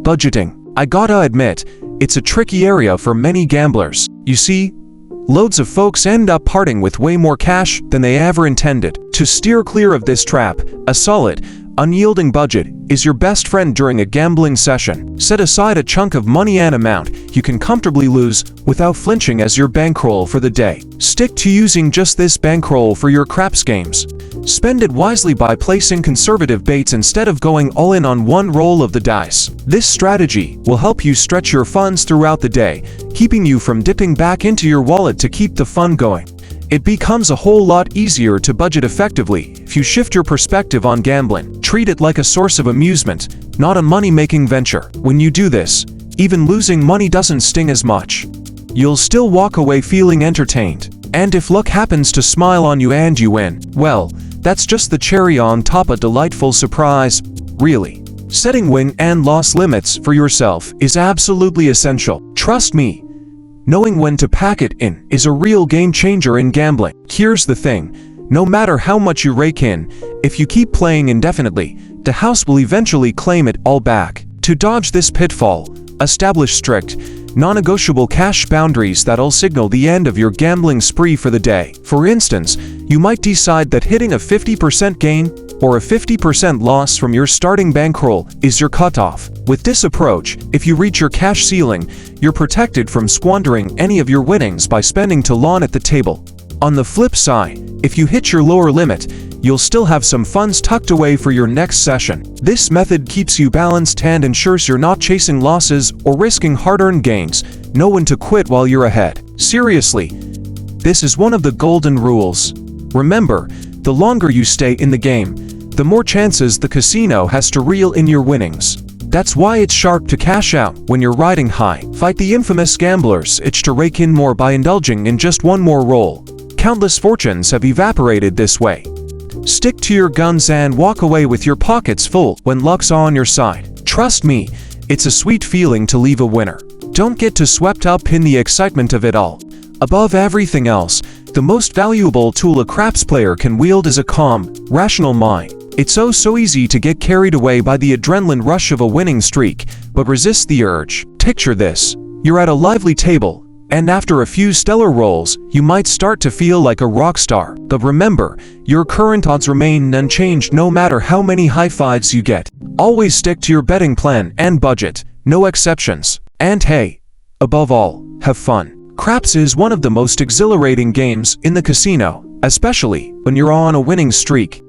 Budgeting. I gotta admit, it's a tricky area for many gamblers. You see, loads of folks end up parting with way more cash than they ever intended. To steer clear of this trap, a solid, unyielding budget is your best friend during a gambling session. Set aside a chunk of money, an amount you can comfortably lose without flinching as your bankroll for the day. Stick to using just this bankroll for your craps games. Spend it wisely by placing conservative baits instead of going all in on one roll of the dice. This strategy will help you stretch your funds throughout the day, keeping you from dipping back into your wallet to keep the fun going. It becomes a whole lot easier to budget effectively if you shift your perspective on gambling. Treat it like a source of amusement, not a money-making venture. When you do this, even losing money doesn't sting as much. You'll still walk away feeling entertained. And if luck happens to smile on you and you win, well, that's just the cherry on top, a delightful surprise, really. Setting win and loss limits for yourself is absolutely essential. Trust me, knowing when to pack it in is a real game changer in gambling. Here's the thing, no matter how much you rake in, if you keep playing indefinitely, the house will eventually claim it all back. To dodge this pitfall, establish strict, non-negotiable cash boundaries that'll signal the end of your gambling spree for the day. For instance, you might decide that hitting a 50% gain or a 50% loss from your starting bankroll is your cutoff. With this approach, if you reach your cash ceiling, you're protected from squandering any of your winnings by spending too long at the table. On the flip side, if you hit your lower limit, you'll still have some funds tucked away for your next session. This method keeps you balanced and ensures you're not chasing losses or risking hard-earned gains. Know when to quit while you're ahead. Seriously, this is one of the golden rules. Remember, the longer you stay in the game, the more chances the casino has to reel in your winnings. That's why it's sharp to cash out when you're riding high. Fight the infamous gambler's itch to rake in more by indulging in just one more roll. Countless fortunes have evaporated this way. Stick to your guns and walk away with your pockets full when luck's on your side. Trust me, it's a sweet feeling to leave a winner. Don't get too swept up in the excitement of it all. Above everything else, the most valuable tool a craps player can wield is a calm, rational mind. It's so easy to get carried away by the adrenaline rush of a winning streak, but resist the urge. Picture this. You're at a lively table, and after a few stellar rolls, you might start to feel like a rock star. But remember, your current odds remain unchanged no matter how many high fives you get. Always stick to your betting plan and budget, no exceptions. And hey, above all, have fun. Craps is one of the most exhilarating games in the casino, especially when you're on a winning streak.